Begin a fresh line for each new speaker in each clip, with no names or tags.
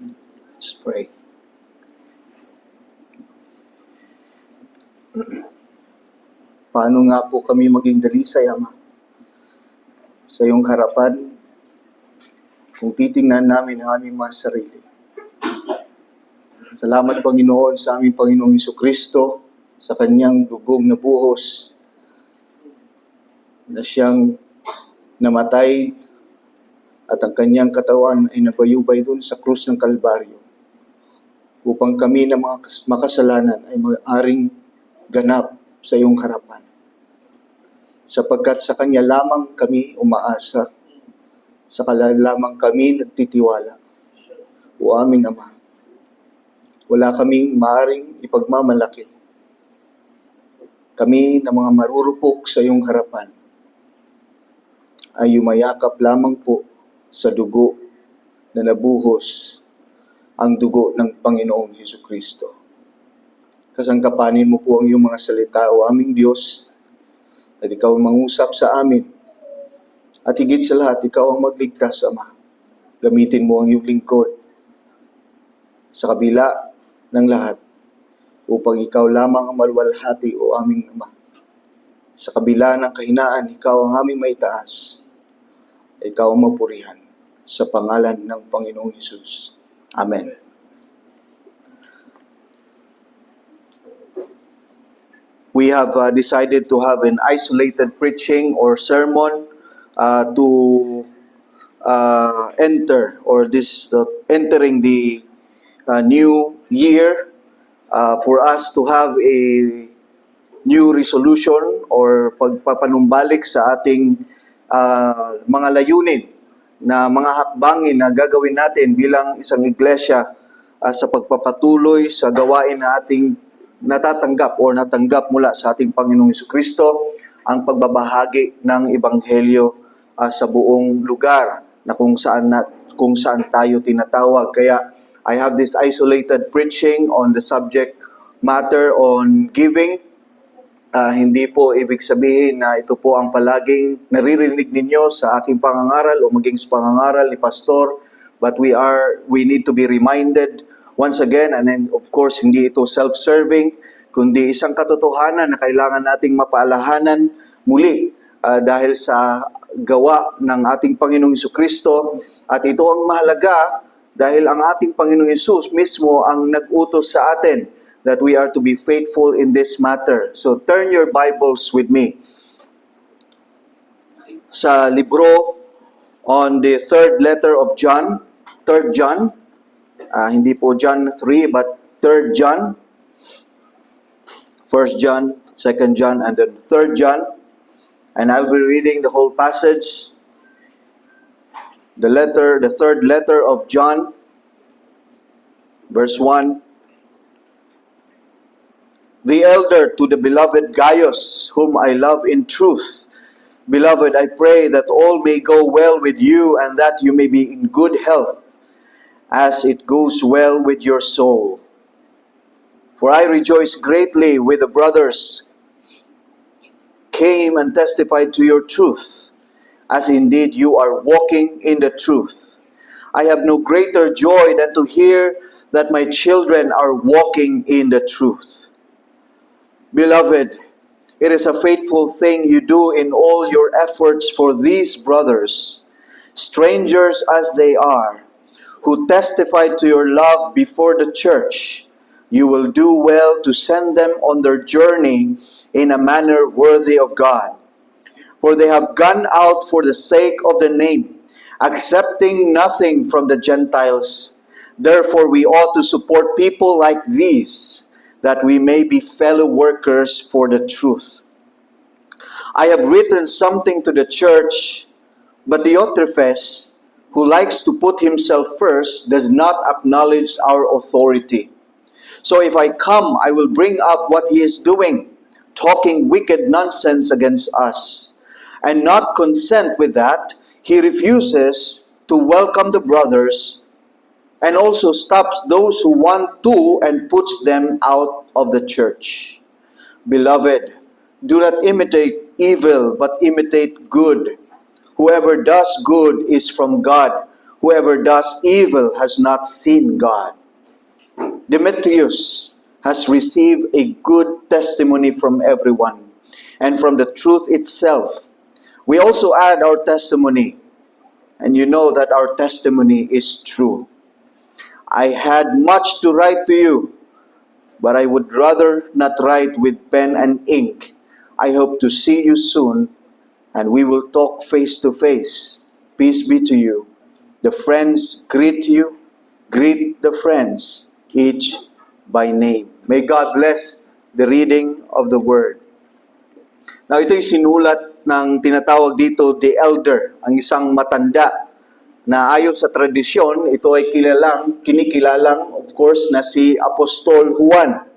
Let's pray. Paano nga po kami maging dalisay, Ama, sa iyong harapan kung titingnan namin ang aming mga sarili. Salamat, Panginoon, sa aming Panginoong Hesukristo, sa kanyang dugong na buhos, na siyang namatay at ang kanyang katawan ay nabayubay dun sa krus ng Kalbaryo upang kami na mga makasalanan ay maaring ganap sa iyong harapan. Sapagkat sa kanya lamang kami umaasa, sa kanya lamang kami nagtitiwala. O aming Ama, wala kaming maaring ipagmamalaki. Kami na mga marurupok sa iyong harapan ay yumayakap lamang po sa dugo na nabuhos, ang dugo ng Panginoong Hesukristo. Kasangkapanin mo po ang iyong mga salita, o aming Diyos, at ikaw ang mangusap sa amin. At higit sa lahat, ikaw ang magligtas, Ama. Gamitin mo ang iyong lingkod sa kabila ng lahat upang ikaw lamang ang maluwalhati, o aming Ama. Sa kabila ng kahinaan, ikaw ang aming maitaas. Ikaw ang mapurihan sa pangalan ng Panginoong Hesus. Amen. We have decided to have an isolated preaching or sermon to enter, or this entering the new year, for us to have a new resolution or pagpapanumbalik sa ating mga layunin na mga hakbangin na gagawin natin bilang isang iglesia sa pagpapatuloy sa gawain na ating natatanggap o natanggap mula sa ating Panginoong Hesukristo, ang pagbabahagi ng Ebanghelyo sa buong lugar na kung saan tayo tinatawag. Kaya I have this isolated preaching on the subject matter on giving. Hindi po ibig sabihin na ito po ang palaging naririnig ninyo sa aking pangangaral o maging sa pangangaral ni Pastor, but we need to be reminded once again, and then of course hindi ito self-serving, kundi isang katotohanan na kailangan nating mapaalahanan muli dahil sa gawa ng ating Panginoong Hesukristo, at ito ang mahalaga dahil ang ating Panginoong Hesus mismo ang nag-utos sa atin that we are to be faithful in this matter. So turn your Bibles with me sa libro on the third letter of John, 3 John, hindi po John 3 but 3 John, 1 John, 2 John, and then 3 John, and I'll be reading the whole passage. The third letter of John, verse 1. The elder to the beloved Gaius, whom I love in truth. Beloved, I pray that all may go well with you and that you may be in good health, as it goes well with your soul. For I rejoice greatly with the brothers came and testified to your truth, as indeed you are walking in the truth. I have no greater joy than to hear that my children are walking in the truth. Beloved, it is a faithful thing you do in all your efforts for these brothers, strangers as they are, who testified to your love before the church. You will do well to send them on their journey in a manner worthy of God. For they have gone out for the sake of the name, accepting nothing from the Gentiles. Therefore we ought to support people like these, that we may be fellow workers for the truth. I have written something to the church, but Diotrephes, who likes to put himself first, does not acknowledge our authority. So if I come, I will bring up what he is doing, talking wicked nonsense against us. And not content with that, he refuses to welcome the brothers, and also stops those who want to and puts them out of the church. Beloved, do not imitate evil, but imitate good. Whoever does good is from God, Whoever does evil has not seen God. Demetrius has received a good testimony from everyone and from the truth itself. We also add our testimony, and you know that our testimony is true. I had much to write to you, but I would rather not write with pen and ink. I hope to see you soon, and we will talk face to face. Peace be to you. The friends greet you. Greet the friends, each by name. May God bless the reading of the Word. Now, ito'y sinulat ng tinatawag dito, the elder, ang isang matanda, na ayon sa tradisyon, ito ay kinikilalang, of course, na si Apostol Juan.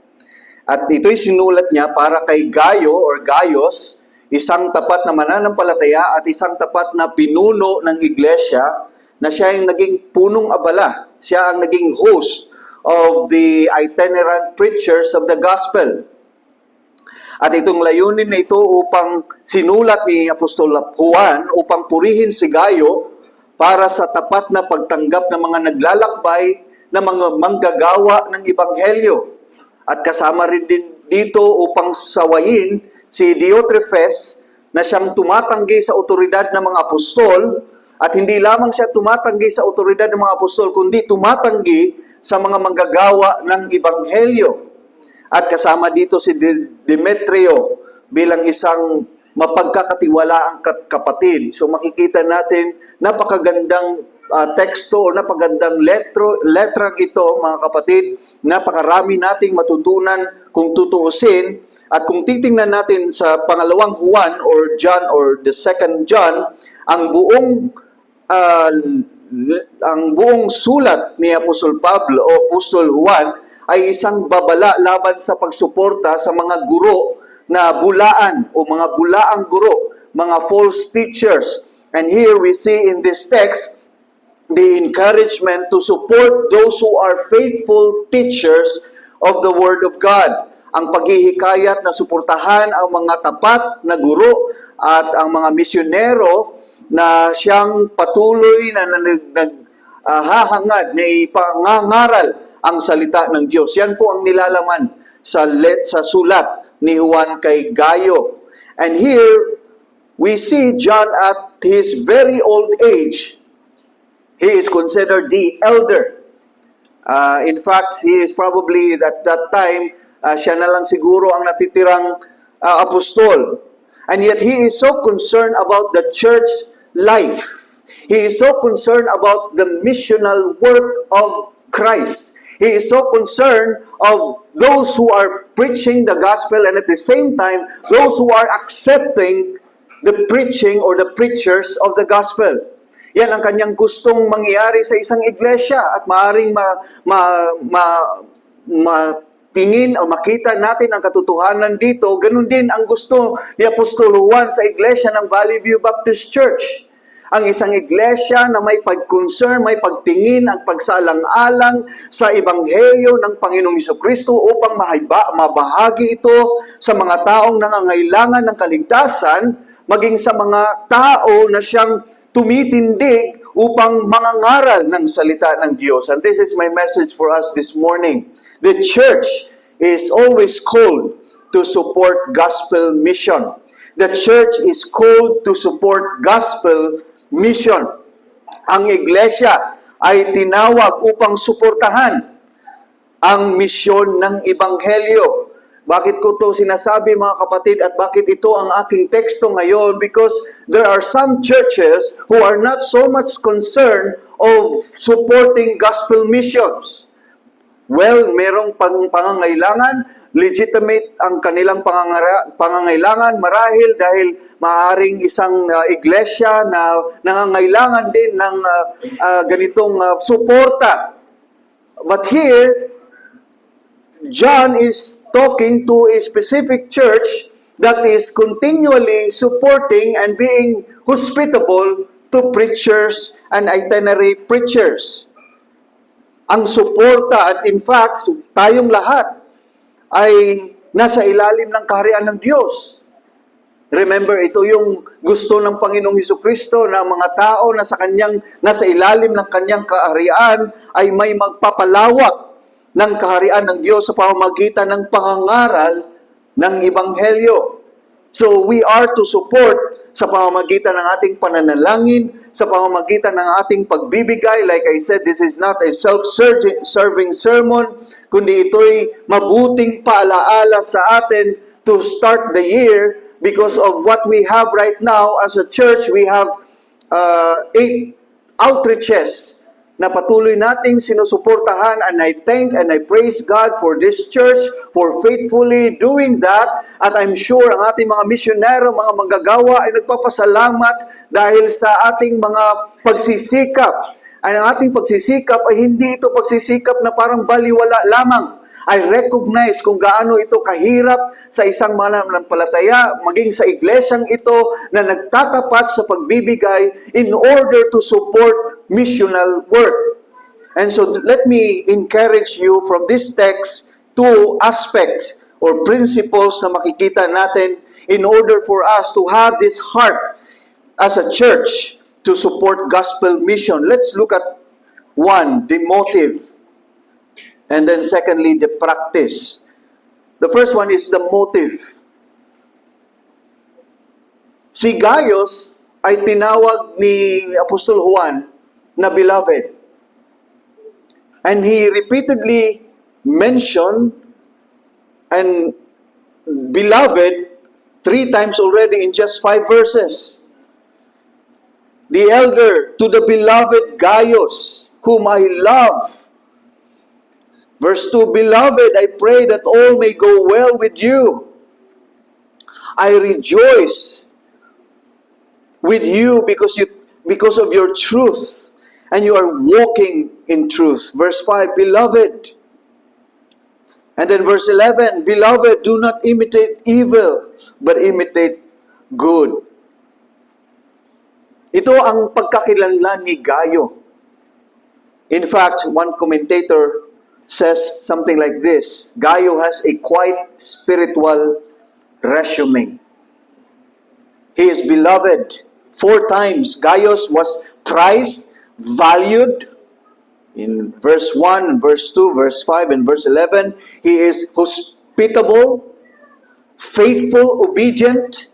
At ito'y sinulat niya para kay Gayo or Gaius, isang tapat na mananampalataya at isang tapat na pinuno ng iglesia, na siya ang naging punong abala. Siya ang naging host of the itinerant preachers of the gospel. At itong layunin na ito upang sinulat ni Apostol Juan upang purihin si Gayo para sa tapat na pagtanggap ng mga naglalakbay na mga manggagawa ng Ebanghelyo. At kasama rin din dito upang sawayin si Diotrephes na siyang tumatanggi sa otoridad ng mga apostol, at hindi lamang siya tumatanggi sa otoridad ng mga apostol, kundi tumatanggi sa mga manggagawa ng Ebanghelyo. At kasama dito si Demetrio bilang isang mapagkakatiwalaang kapatid. So makikita natin napakagandang teksto o napakagandang letrang ito, mga kapatid. Napakarami nating matutunan kung tutuusin. At kung titingnan natin sa pangalawang Juan or John or the second John, ang buong sulat ni Apostol Pablo o Apostol Juan ay isang babala laban sa pagsuporta sa mga guro na bulaan o mga bulaang guro, mga false teachers. And here we see in this text the encouragement to support those who are faithful teachers of the Word of God. Ang paghihikayat na suportahan ang mga tapat na guro at ang mga misyonero na siyang patuloy na naghahangad na ipangangaral ang salita ng Diyos. Yan po ang nilalaman sa sulat ni Juan kay Gayo. And here, we see John at his very old age. He is considered the elder. In fact, he is probably at that time, siya na lang siguro ang natitirang apostol. And yet, he is so concerned about the church life. He is so concerned about the missional work of Christ. He is so concerned of those who are preaching the gospel and at the same time, those who are accepting the preaching or the preachers of the gospel. Yan ang kanyang gustong mangyari sa isang iglesia at maaaring tingin o makita natin ang katotohanan dito. Ganun din ang gusto ni Apostol Juan sa iglesia ng Valley View Baptist Church. Ang isang iglesia na may pag-concern, may pagtingin, ang pagsalang-alang sa Ebanghelyo ng Panginoong Jesucristo upang mabahagi ito sa mga taong nangangailangan ng kaligtasan, maging sa mga tao na siyang tumitindig upang mangangaral ng salita ng Diyos. And this is my message for us this morning. The church is always called to support gospel mission. The church is called to support gospel mission. Ang iglesia ay tinawag upang suportahan ang misyon ng Ebanghelyo. Bakit ko to sinasabi, mga kapatid, at bakit ito ang aking teksto ngayon? Because there are some churches who are not so much concerned of supporting gospel missions. Well, merong pangangailangan, legitimate ang kanilang pangangailangan marahil dahil maaaring isang iglesia na nangangailangan din ng ganitong suporta. But here, John is talking to a specific church that is continually supporting and being hospitable to preachers and itinerary preachers. Ang suporta at in fact, tayong lahat ay nasa ilalim ng kaharian ng Diyos. Remember, ito yung gusto ng Panginoong Hesukristo na mga tao na nasa ilalim ng kanyang kaharian ay may magpapalawak ng kaharian ng Diyos sa pamamagitan ng pangangaral ng Ebanghelyo. So we are to support sa pamamagitan ng ating pananalangin, sa pamamagitan ng ating pagbibigay. Like I said, this is not a self-serving sermon, kundi ito'y mabuting paalaala sa atin to start the year. Because of what we have right now as a church, we have 8 outreaches na patuloy nating sinusuportahan, and I thank and I praise God for this church for faithfully doing that. At I'm sure ang ating mga misyonero, mga manggagawa ay nagpapasalamat dahil sa ating mga pagsisikap. Ang ating pagsisikap ay hindi ito pagsisikap na parang baliwala lamang. I recognize kung gaano ito kahirap sa isang mananampalataya, maging sa iglesyang ito na nagtatapat sa pagbibigay in order to support missional work. And so let me encourage you from this text 2 aspects or principles na makikita natin in order for us to have this heart as a church to support gospel mission. Let's look at 1, the motive. And then secondly, the practice. The first one is the motive. Si Gaius ay tinawag ni Apostol Juan na beloved. And he repeatedly mentioned and beloved 3 times already in just 5 verses. The elder to the beloved Gaius, whom I love. Verse 2, Beloved, I pray that all may go well with you. I rejoice with you because of your truth, and you are walking in truth. Verse 5, Beloved. And then verse 11, Beloved, do not imitate evil, but imitate good. Ito ang pagkakilanlan ni Gayo. In fact, one commentator says something like this: Gaio has a quite spiritual resume. He is beloved. 4 times Gaius was prized, valued. In verse 1, verse 2, verse 5, and verse 11, he is hospitable, faithful, obedient,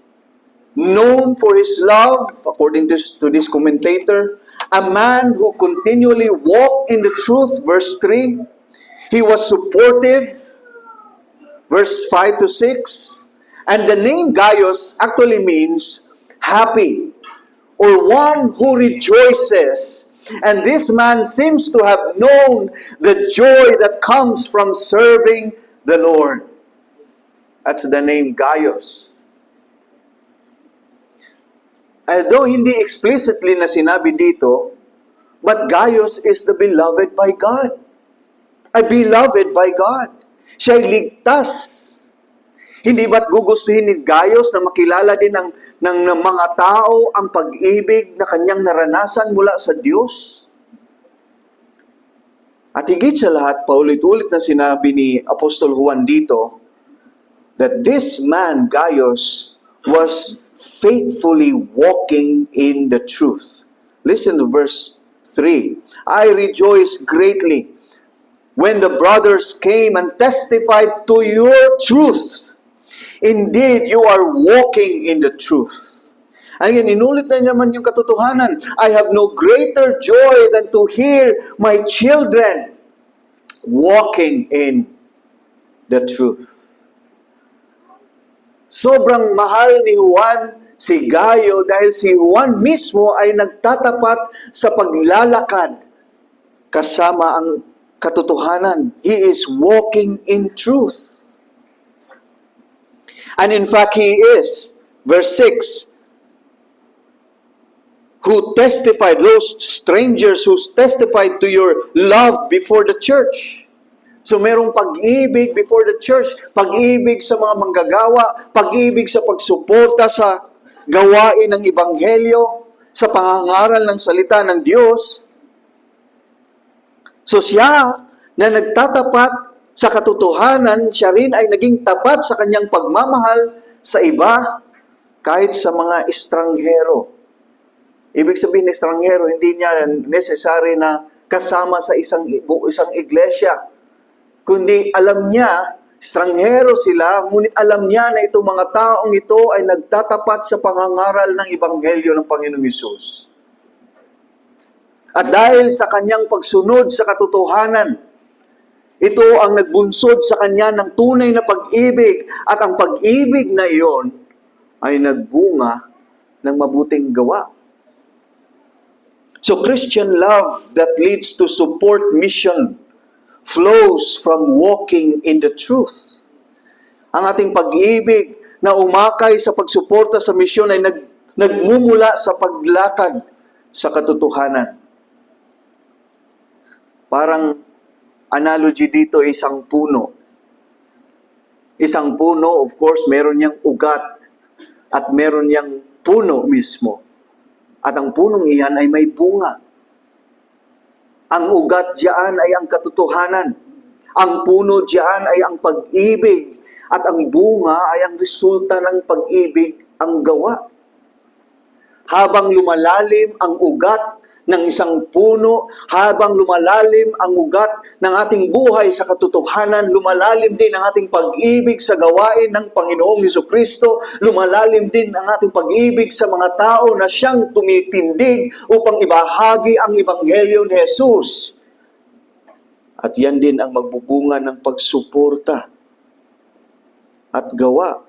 known for his love, according to this commentator, a man who continually walked in the truth, verse 3. He was supportive, verse 5 to 6. And the name Gaius actually means happy, or one who rejoices. And this man seems to have known the joy that comes from serving the Lord. That's the name Gaius. Although hindi explicitly na sinabi dito, but Gaius is the beloved by God. Ay beloved by God. Siya'y ligtas. Hindi ba't gugustuhin ni Gaius na makilala din ng mga tao ang pag-ibig na kanyang naranasan mula sa Diyos? At higit sa lahat, paulit-ulit na sinabi ni Apostol Juan dito that this man, Gaius, was faithfully walking in the truth. Listen to verse 3. I rejoice greatly when the brothers came and testified to your truth. Indeed, you are walking in the truth. Again, inulit na naman yung katotohanan. I have no greater joy than to hear my children walking in the truth. Sobrang mahal ni Juan si Gayo dahil si Juan mismo ay nagtatapat sa paglalakad kasama ang katotohanan. He is walking in truth. And in fact, he is. Verse 6, who testified, those strangers who testified to your love before the church. So merong pag-ibig before the church, pag-ibig sa mga manggagawa, pag-ibig sa pagsuporta sa gawain ng Ebanghelyo, sa pangangaral ng salita ng Diyos. So siya na nagtatapat sa katotohanan, siya rin ay naging tapat sa kanyang pagmamahal sa iba. kahit sa mga estranghero. Ibig sabihin, estranghero, hindi niya necessary na kasama sa isang iglesia. Kundi alam niya, estranghero sila, ngunit alam niya na itong mga taong ito ay nagtatapat sa pangangaral ng Ebanghelyo ng Panginoong Hesus. At dahil sa kanyang pagsunod sa katotohanan, ito ang nagbunsod sa kanya ng tunay na pag-ibig, at ang pag-ibig na iyon ay nagbunga ng mabuting gawa. So Christian love that leads to support mission flows from walking in the truth. Ang ating pag-ibig na umakay sa pagsuporta sa misyon ay nagmumula sa paglakad sa katotohanan. Parang analogy dito ay isang puno. Isang puno, of course, meron niyang ugat at meron niyang puno mismo. At ang punong iyan ay may bunga. Ang ugat diyan ay ang katotohanan. Ang puno diyan ay ang pag-ibig. At ang bunga ay ang resulta ng pag-ibig, ang gawa. Habang lumalalim ang ugat ng isang puno, habang lumalalim ang ugat ng ating buhay sa katotohanan, lumalalim din ang ating pag-ibig sa gawain ng Panginoong Hesukristo, lumalalim din ang ating pag-ibig sa mga tao na siyang tumitindig upang ibahagi ang Ebanghelyo ni Jesus. At yan din ang magbubunga ng pagsuporta at gawa.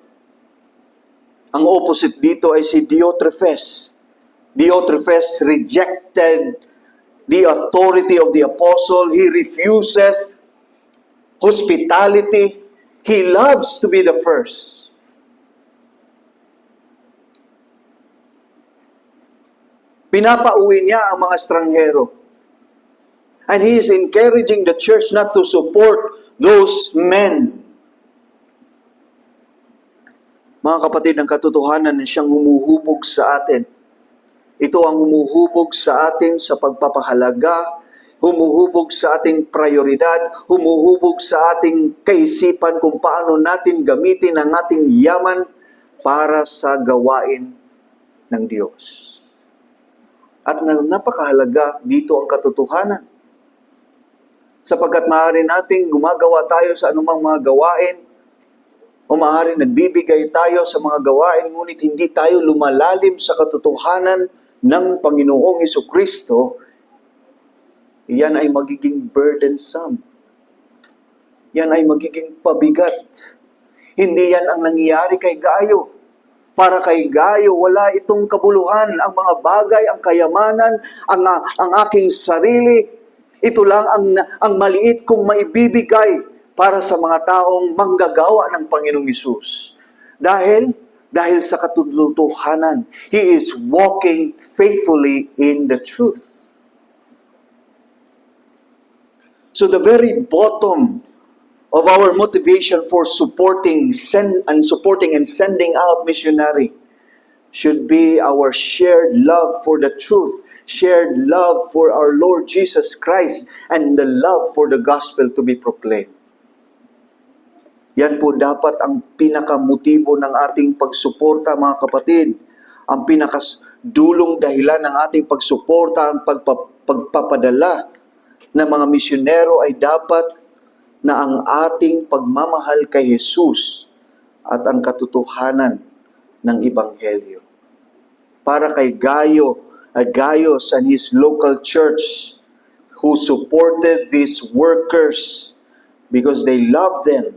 Ang opposite dito ay si Diotrephes. Diotrephes rejected the authority of the apostle. He refuses hospitality. He loves to be the first. Pinapauwi niya ang mga estranghero. And he is encouraging the church not to support those men. Mga kapatid, ang katotohanan na siyang humuhubog sa atin. Ito ang humuhubog sa atin sa pagpapahalaga, humuhubog sa ating prioridad, humuhubog sa ating kaisipan kung paano natin gamitin ang ating yaman para sa gawain ng Diyos. At napakahalaga dito ang katotohanan. Sapagkat maaari nating gumagawa tayo sa anumang mga gawain, o maaari nagbibigay tayo sa mga gawain, ngunit hindi tayo lumalalim sa katotohanan ng Panginoong Hesukristo, yan ay magiging burdensome. Yan ay magiging pabigat. Hindi yan ang nangyayari kay Gayo. Para kay Gayo, wala itong kabuluhan. Ang mga bagay, ang kayamanan, ang aking sarili, ito lang ang maliit kong maibibigay para sa mga taong manggagawa ng Panginoong Hesus. Dahil sa katotohanan, he is walking faithfully in the truth. So the very bottom of our motivation for supporting and sending out missionary should be our shared love for the truth, shared love for our Lord Jesus Christ, and the love for the gospel to be proclaimed. Yan po dapat ang pinakamotibo ng ating pagsuporta, mga kapatid. Ang pinakadulong dahilan ng ating pagsuporta, ang pagpapadala ng mga misyonero ay dapat na ang ating pagmamahal kay Jesus at ang katotohanan ng Ebanghelyo. Para kay Gaius and his local church who supported these workers because they loved them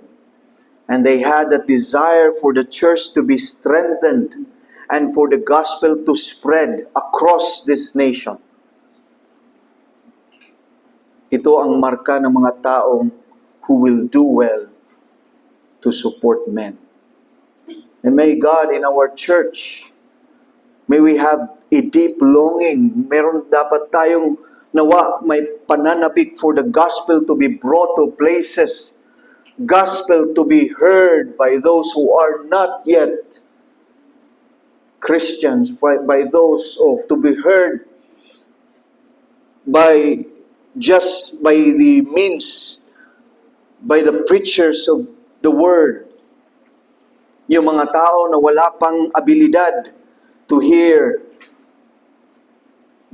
and they had a desire for the church to be strengthened and for the gospel to spread across this nation. Ito ang marka ng mga taong who will do well to support men. And may God in our church, may we have a deep longing. Meron dapat tayong nawa may pananabik for the gospel to be brought to places, gospel to be heard by those who are not yet Christians, by those to be heard by the means, by the preachers of the word. Yung mga tao na wala pang abilidad to hear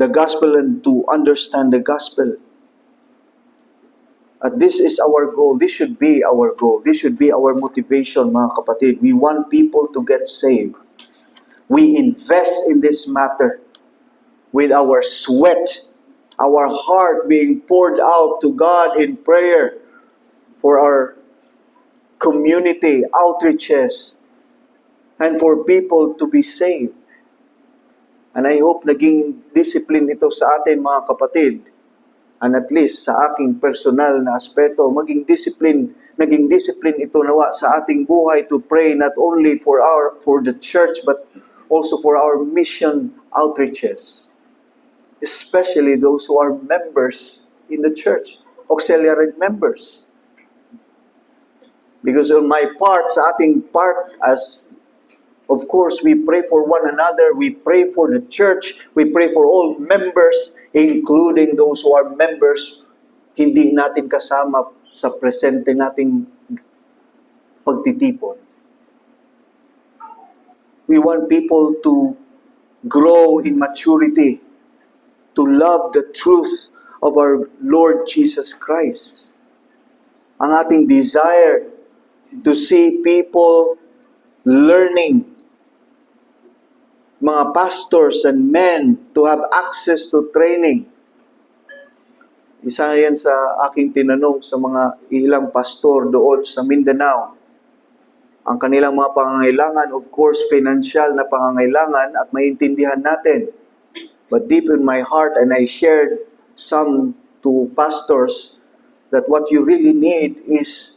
the gospel and to understand the gospel. At this is our goal. This should be our goal. This should be our motivation, mga kapatid. We want people to get saved. We invest in this matter with our sweat, our heart being poured out to God in prayer for our community outreaches and for people to be saved. And I hope naging discipline ito sa atin, mga kapatid. And at least sa aking personal na aspeto, naging discipline ito nawa sa ating buhay to pray not only for the church but also for our mission outreaches, especially those who are members in the church, auxiliary members. Because on my part, sa ating part, as of course we pray for one another, we pray for the church, we pray for all members, including those who are members, hindi natin kasama sa presente nating pagtitipon. We want people to grow in maturity, to love the truth of our Lord Jesus Christ. Ang ating desire to see people learning, mga pastors and men to have access to training. Isa yan sa aking tinanong sa mga ilang pastor doon sa Mindanao. Ang kanilang mga pangangailangan, of course, financial na pangangailangan at maintindihan natin. But deep in my heart, and I shared some to pastors, that what you really need is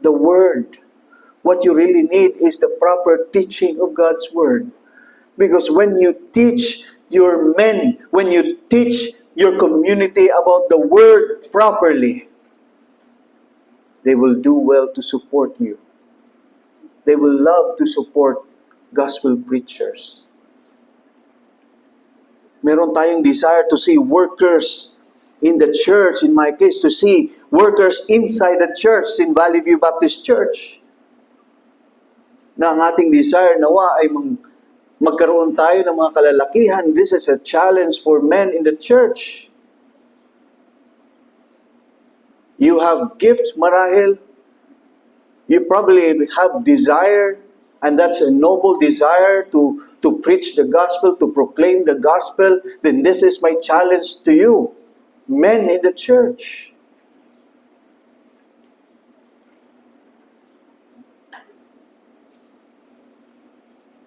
the Word. What you really need is the proper teaching of God's Word. Because when you teach your men, when you teach your community about the Word properly, they will do well to support you. They will love to support gospel preachers. Meron tayong desire to see workers in the church, in my case, to see workers inside the church, in Valley View Baptist Church. Na ang ating desire nawa ay magkaroon tayo ng mga kalalakihan. This is a challenge for men in the church. You have gifts, marahil. You probably have desire, and that's a noble desire to preach the gospel, to proclaim the gospel. Then this is my challenge to you, men in the church.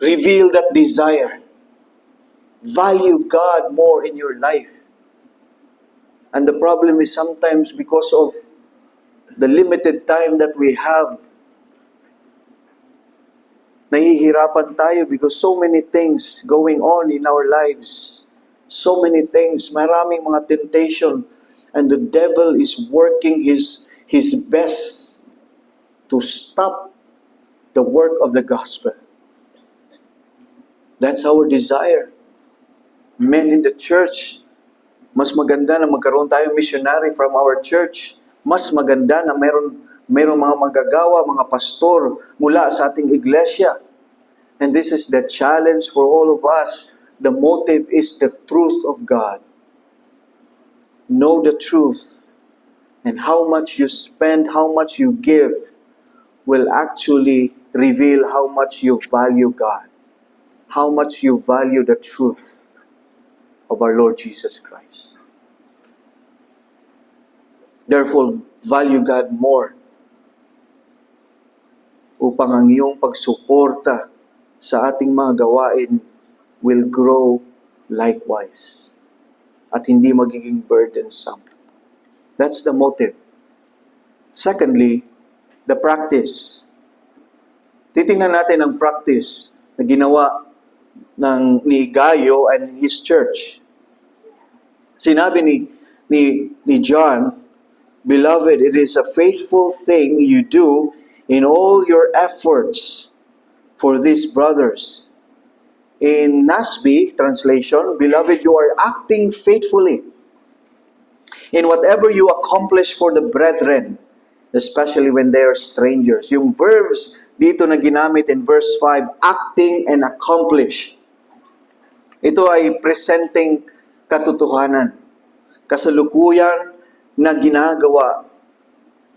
Reveal that desire. Value God more in your life. And the problem is sometimes because of the limited time that we have, nahihirapan tayo because so many things going on in our lives. So many things, maraming mga temptation, and the devil is working his best to stop the work of the gospel. That's our desire. Men in the church, mas maganda na magkaroon tayo missionary from our church. Mas maganda na mayroong mga magagawa, mga pastor mula sa ating iglesia. And this is the challenge for all of us. The motive is the truth of God. Know the truth. And how much you spend, how much you give, will actually reveal how much you value God. How much you value the truth of our Lord Jesus Christ. Therefore, value God more upang ang iyong pagsuporta sa ating mga gawain will grow likewise at hindi magiging burdensome. That's the motive. Secondly, the practice. Titingnan natin ang practice na ginawa ni Gayo and his church. Sinabi ni John, "Beloved, it is a faithful thing you do in all your efforts for these brothers." In NASB translation, "Beloved, you are acting faithfully in whatever you accomplish for the brethren, especially when they are strangers." Yung verbs dito na ginamit in verse 5, acting and accomplish. Ito ay presenting katotohanan, kasalukuyan na ginagawa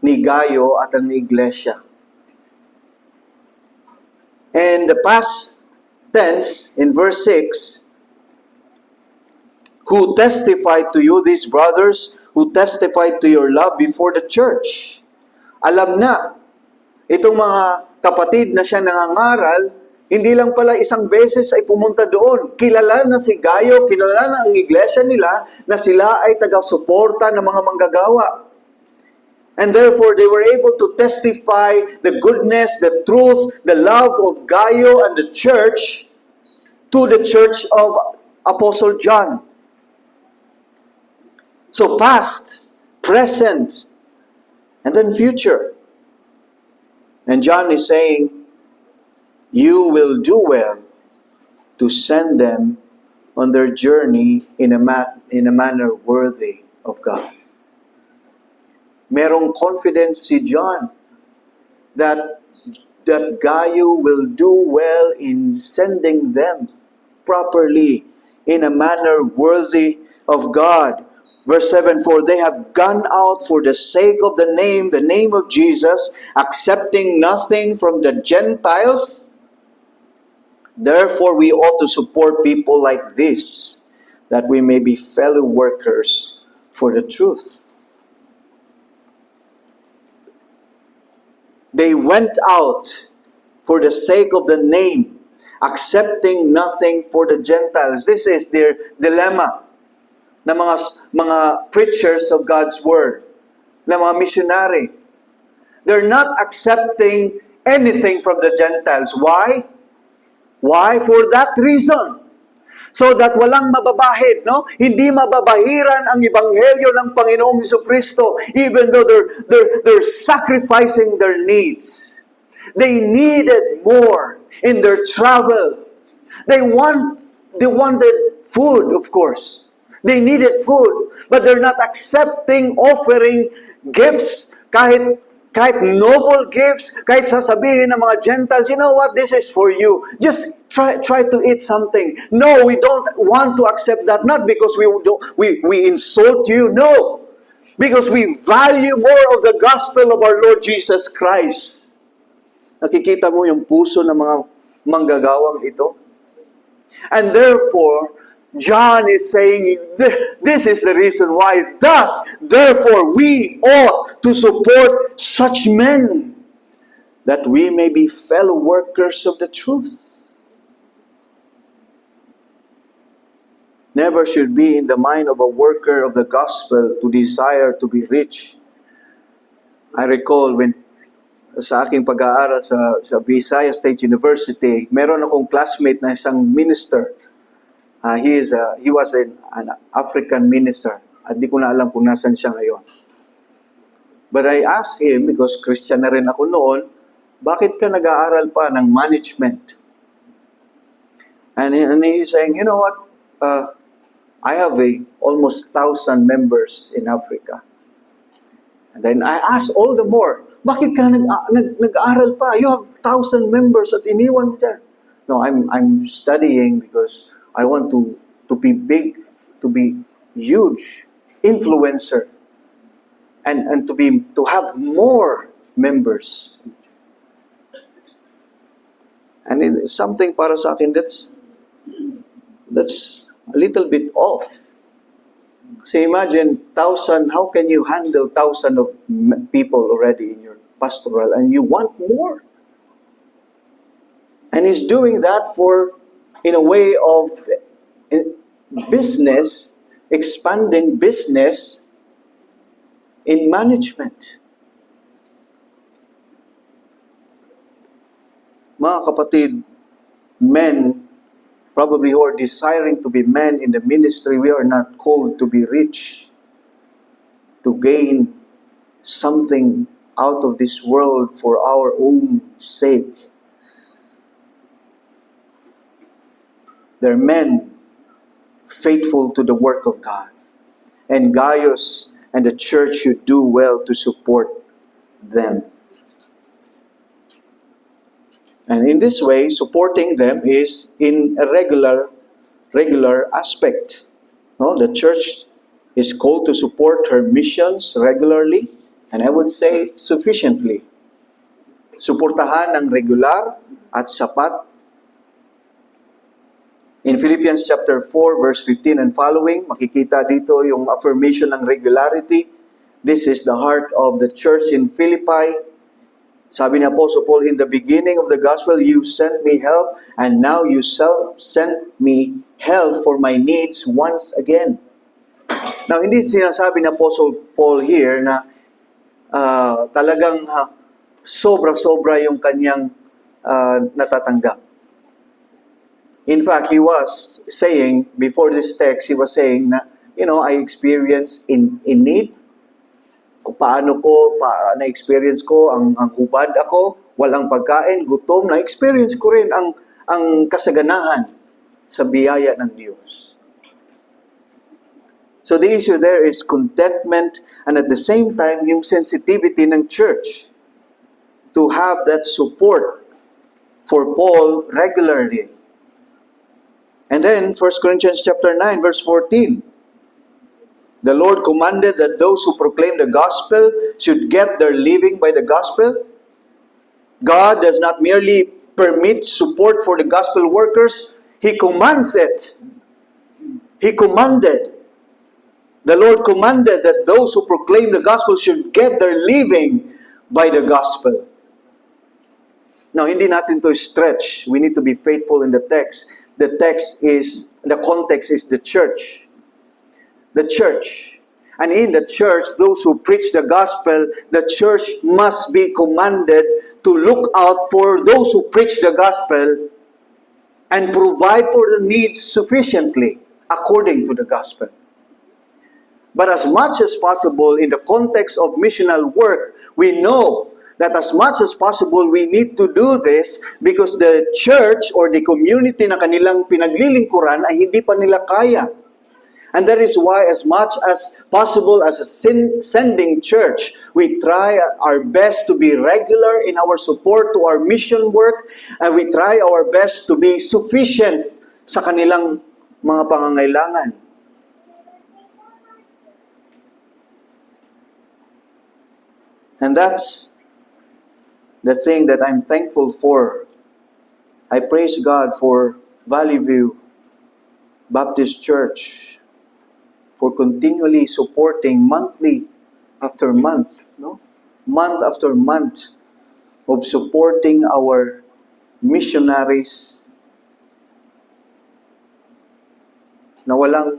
ni Gayo at ang iglesia. And the past tense in verse 6, who testified to you, these brothers, who testified to your love before the church. Alam na, itong mga kapatid na siya nangangaral, hindi lang pala isang beses ay pumunta doon. Kilala na si Gayo, kilala na ang iglesia nila na sila ay taga-suporta ng mga manggagawa. And therefore, they were able to testify the goodness, the truth, the love of Gayo and the church to the church of Apostle John. So past, present, and then future. And John is saying, you will do well to send them on their journey in a manner worthy of God. Merong confidence si John that Gayo will do well in sending them properly in a manner worthy of God. Verse 7, for they have gone out for the sake of the name of Jesus, accepting nothing from the Gentiles. Therefore, we ought to support people like this, that we may be fellow workers for the truth. They went out for the sake of the name, accepting nothing for the Gentiles. This is their dilemma na mga preachers of God's Word, na mga missionary. They're not accepting anything from the Gentiles. Why? Why? For that reason. So that walang mababahid, no? Hindi mababahiran ang ebanghelyo ng Panginoong Jesucristo, even though they're sacrificing their needs. They needed more in their travel. They wanted food, of course. They needed food, but they're not accepting offering gifts, kahit noble gifts, kahit sasabihin ng mga Gentiles, you know what, this is for you. Just try to eat something. No, we don't want to accept that, not because we insult you, no. Because we value more of the gospel of our Lord Jesus Christ. Nakikita mo yung puso ng mga manggagawang ito? And therefore, John is saying, this is the reason why. Thus, therefore, we ought to support such men, that we may be fellow workers of the truth. Never should be in the mind of a worker of the gospel to desire to be rich. I recall when sa aking pag-aaral sa Visayas State University, meron akong classmate na isang minister. He was an African minister. At di ko na alam kung nasan siya ngayon. But I asked him, because Christian na rin ako noon, bakit ka nag-aaral pa ng management? And he's saying, you know what? I have almost 1,000 members in Africa. And then I asked all the more, bakit ka nag-aaral pa? You have 1,000 members at iniwan mo dyan. No, I'm studying because I want to be big, to be huge, influencer, and to have more members. And it's something para sa akin that's a little bit off. Kasi imagine 1,000, how can you handle 1,000 of people already in your pastoral, and you want more? And he's doing that in a way of business, expanding business in management. Mga kapatid, men, probably who are desiring to be men in the ministry, we are not called to be rich, to gain something out of this world for our own sake. They're men faithful to the work of God. And Gaius and the church should do well to support them. And in this way, supporting them is in a regular aspect. No, the church is called to support her missions regularly, and I would say sufficiently. Suportahan ng regular at sapat. In Philippians chapter 4 verse 15 and following, makikita dito yung affirmation ng regularity. This is the heart of the church in Philippi. Sabi ni Apostle Paul, in the beginning of the gospel, you sent me help, and now you sent me help for my needs once again. Now, hindi sinasabi ni Apostle Paul here na talagang sobra-sobra yung kanyang natatanggap. In fact, he was saying, before this text, he was saying na, I experience in need. Kung paano na-experience ko ang hubad ako, walang pagkain, gutom, na-experience ko rin ang kasaganahan sa biyaya ng Diyos. So the issue there is contentment and at the same time yung sensitivity ng church to have that support for Paul regularly. And then 1 Corinthians chapter 9 verse 14. The Lord commanded that those who proclaim the gospel should get their living by the gospel. God does not merely permit support for the gospel workers, He commands it. He commanded. The Lord commanded that those who proclaim the gospel should get their living by the gospel. Now, hindi natin to stretch. We need to be faithful in the text. The context is the church. The church. And in the church, those who preach the gospel, the church must be commanded to look out for those who preach the gospel and provide for the needs sufficiently according to the gospel. But as much as possible, in the context of missional work, we know that as much as possible, we need to do this because the church or the community na kanilang pinaglilingkuran ay hindi pa nila kaya. And that is why as much as possible as a sending church, we try our best to be regular in our support to our mission work, and we try our best to be sufficient sa kanilang mga pangangailangan. And that's the thing that I'm thankful for. I praise God for Valley View Baptist Church for continually supporting monthly after month, month after month of supporting our missionaries na walang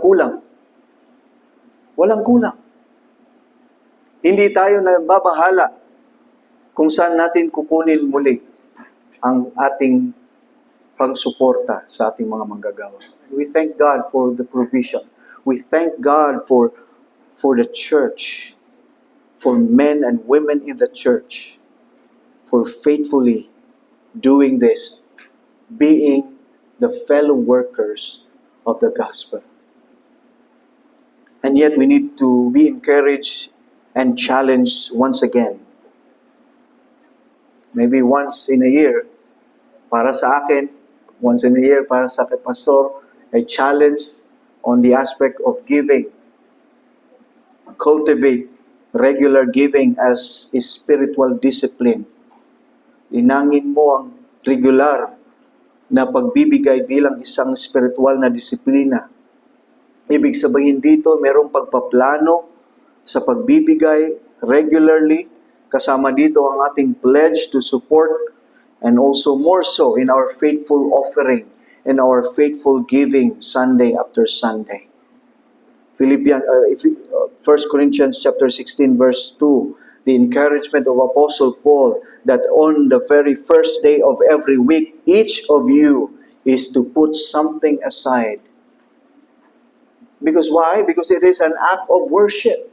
kulang. Walang kulang. Hindi tayo nababahala kung saan natin kukunin muli ang ating pagsuporta sa ating mga manggagawa. We thank God for the provision. We thank God for the church, for men and women in the church, for faithfully doing this, being the fellow workers of the gospel. And yet we need to be encouraged and challenged once again. Maybe once in a year, para sa akin, once in a year para sa pastor, a challenge on the aspect of giving. Cultivate regular giving as a spiritual discipline. Inangin mo ang regular na pagbibigay bilang isang spiritual na disiplina. Ibig sabihin dito, merong pagpaplano sa pagbibigay regularly, kasama dito ang ating pledge to support, and also more so in our faithful offering and our faithful giving Sunday after Sunday. 1 Corinthians chapter 16 verse 2, the encouragement of Apostle Paul that on the very first day of every week, each of you is to put something aside. Because why? Because it is an act of worship.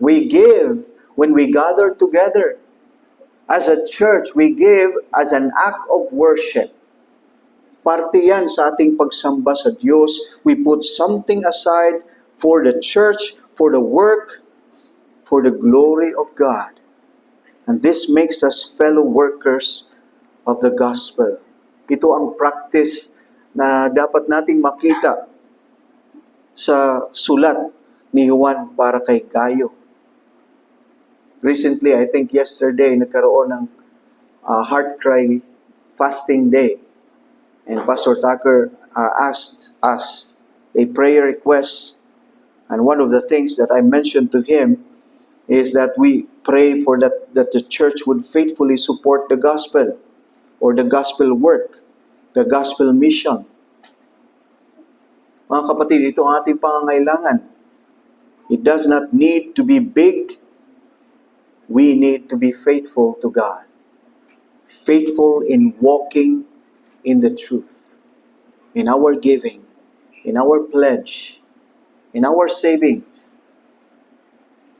We give when we gather together. As a church, we give as an act of worship. Parte yan sa ating pagsamba sa Diyos. We put something aside for the church, for the work, for the glory of God. And this makes us fellow workers of the gospel. Ito ang practice na dapat nating makita sa sulat ni Juan para kay Gayo. Recently, I think yesterday, nagkaroon ng heart cry fasting day. And Pastor Tucker asked us a prayer request. And one of the things that I mentioned to him is that we pray for that the church would faithfully support the gospel or the gospel work, the gospel mission. Mga kapatid, ito ang ating pangangailangan. It does not need to be big. We need to be faithful to God. Faithful in walking in the truth. In our giving. In our pledge. In our savings.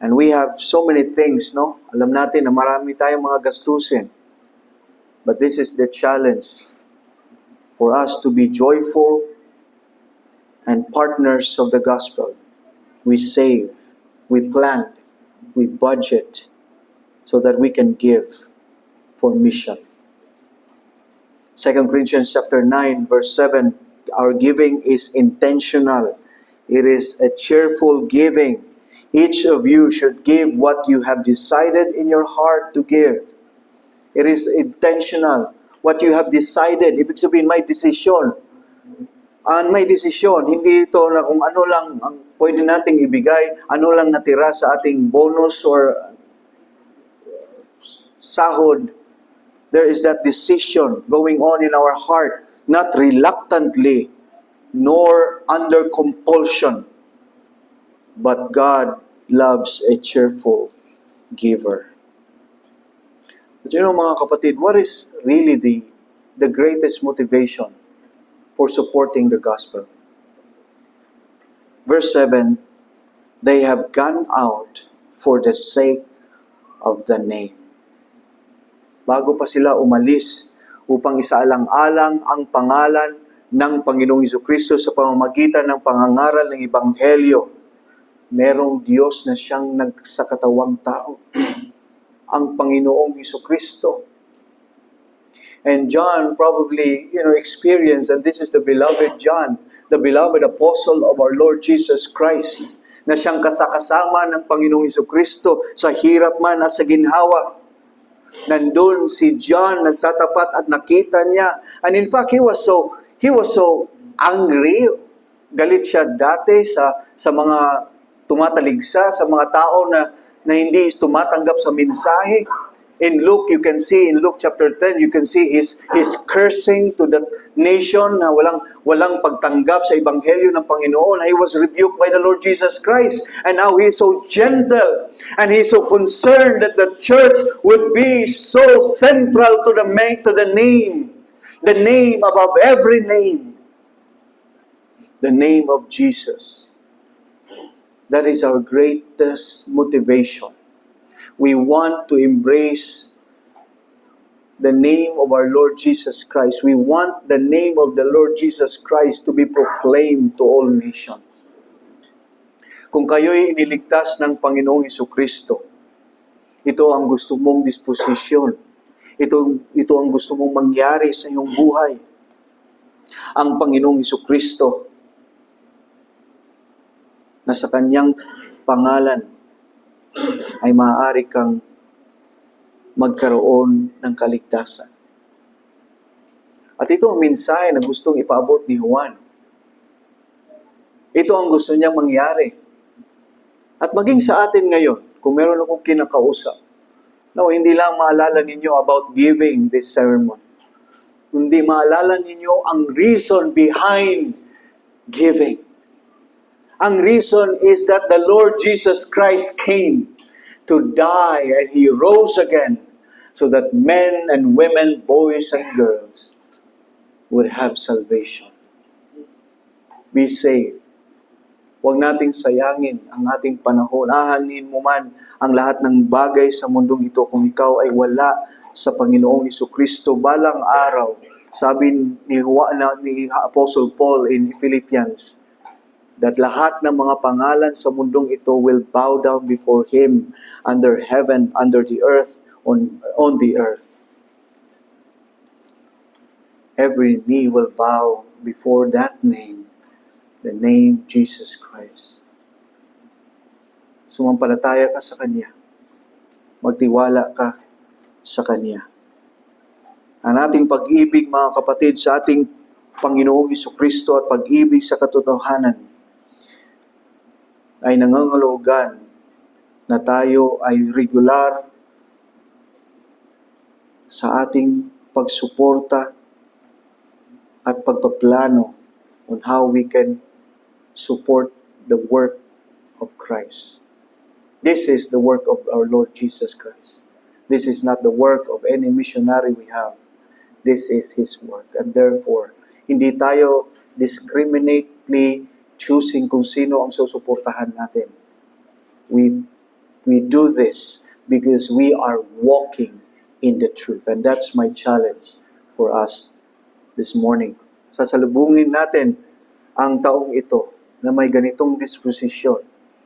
And we have so many things, no? Alam natin na marami tayong mga gastusin. But this is the challenge for us to be joyful and partners of the gospel. We save, we plan, we budget so that we can give for mission. 2 Corinthians chapter 9 verse 7, our giving is intentional. It is a cheerful giving. Each of you should give what you have decided in your heart to give. It is intentional. What you have decided, ibig sabihin may desisyon. May desisyon, hindi ito na kung ano lang ang pwede nating ibigay, ano lang natira sa ating bonus or sahod. There is that decision going on in our heart, not reluctantly, nor under compulsion. But God loves a cheerful giver. But you know mga kapatid, what is really the greatest motivation for supporting the gospel? Verse 7, they have gone out for the sake of the name. Bago pa sila umalis upang isaalang-alang ang pangalan ng Panginoong Hesukristo sa pamamagitan ng pangangaral ng Ebanghelyo, merong Diyos na siyang nagsakatawang tao, ang Panginoong Hesukristo. And John probably, experienced, and this is the beloved John, the beloved apostle of our Lord Jesus Christ, na siyang kasakasama ng Panginoong Hesukristo sa hirap man at sa ginhawa. Nandun si John nagtatapat at nakita niya. And in fact, he was so angry. Galit siya dati sa mga tumataligsa, sa mga tao na hindi tumatanggap sa mensahe. In Luke, you can see, in Luke chapter 10, you can see his cursing to the nation na walang pagtanggap sa Ebanghelyo ng Panginoon. He was rebuked by the Lord Jesus Christ. And now he is so gentle and he is so concerned that the church would be so central to the name above every name, the name of Jesus. That is our greatest motivation. We want to embrace the name of our Lord Jesus Christ. We want the name of the Lord Jesus Christ to be proclaimed to all nations. Kung kayo'y iniligtas ng Panginoong Hesukristo, ito ang gusto mong disposisyon. Ito ang gusto mong mangyari sa iyong buhay. Ang Panginoong Hesukristo na sa kanyang pangalan ay maaari kang magkaroon ng kaligtasan. At ito ang mensahe na gustong ipaabot ni Juan. Ito ang gusto niyang mangyari. At maging sa atin ngayon, kung meron akong kinakausap, hindi lang maalala ninyo about giving this sermon. Hindi maalala ninyo ang reason behind giving. Ang reason is that the Lord Jesus Christ came to die and He rose again so that men and women, boys and girls would have salvation. Be saved. Huwag nating sayangin ang ating panahon. Ahalin mo man ang lahat ng bagay sa mundong ito kung ikaw ay wala sa Panginoong Hesukristo. Balang araw, sabi ni Apostle Paul in Philippians, that lahat ng mga pangalan sa mundong ito will bow down before Him under heaven, under the earth, on the earth. Every knee will bow before that name, the name Jesus Christ. Sumampalataya ka sa Kanya. Magtiwala ka sa Kanya. Ang ating pag-ibig, mga kapatid, sa ating Panginoong Hesukristo at pag-ibig sa katotohanan ay nangangahulugan na tayo ay regular sa ating pagsuporta at pagpaplano on how we can support the work of Christ. This is the work of our Lord Jesus Christ. This is not the work of any missionary we have. This is His work. And therefore, hindi tayo discriminately choosing kung sino ang susuportahan natin. We do this because we are walking in the truth. And that's my challenge for us this morning. Sasalubungin natin ang taong ito na may ganitong disposisyon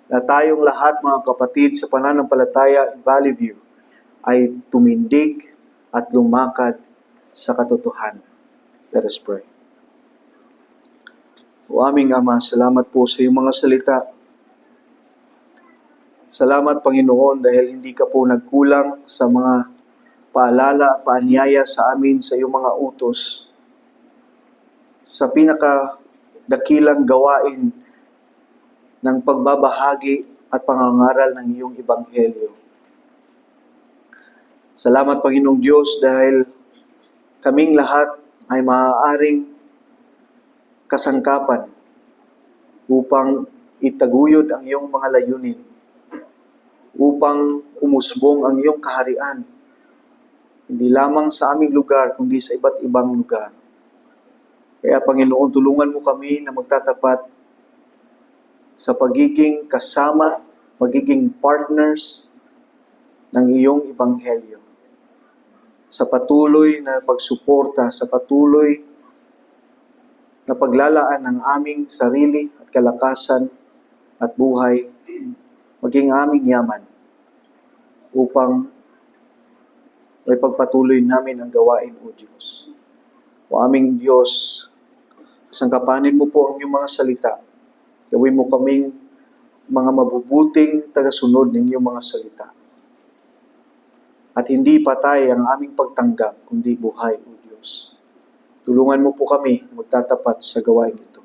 na tayong lahat, mga kapatid, sa pananampalataya in Valley View ay tumindig at lumakad sa katotohanan. Let us pray. O aming Ama, salamat po sa iyong mga salita. Salamat, Panginoon, dahil hindi ka po nagkulang sa mga paalala at paanyaya sa amin sa iyong mga utos sa pinakadakilang gawain ng pagbabahagi at pangangaral ng iyong Ebanghelyo. Salamat, Panginoong Diyos, dahil kaming lahat ay maaaring kasangkapan upang itaguyod ang iyong mga layunin, upang umusbong ang iyong kaharian, hindi lamang sa aming lugar, kundi sa iba't ibang lugar. Kaya, Panginoon, tulungan mo kami na magtatapat sa pagiging kasama, magiging partners ng iyong Ebanghelyo, sa patuloy na pagsuporta, sa patuloy na paglalaan ng aming sarili at kalakasan at buhay, maging aming yaman, upang may pagpatuloy namin ang gawain, O Diyos. O aming Diyos, sangkapanin mo po ang iyong mga salita. Gawin mo kaming mga mabubuting tagasunod ng iyong mga salita. At hindi patay ang aming pagtanggap, kundi buhay, O Diyos. Tulungan mo po kami magtatapat sa gawain ito.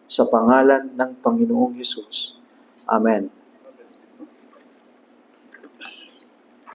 Sa pangalan ng Panginoong Hesus. Amen.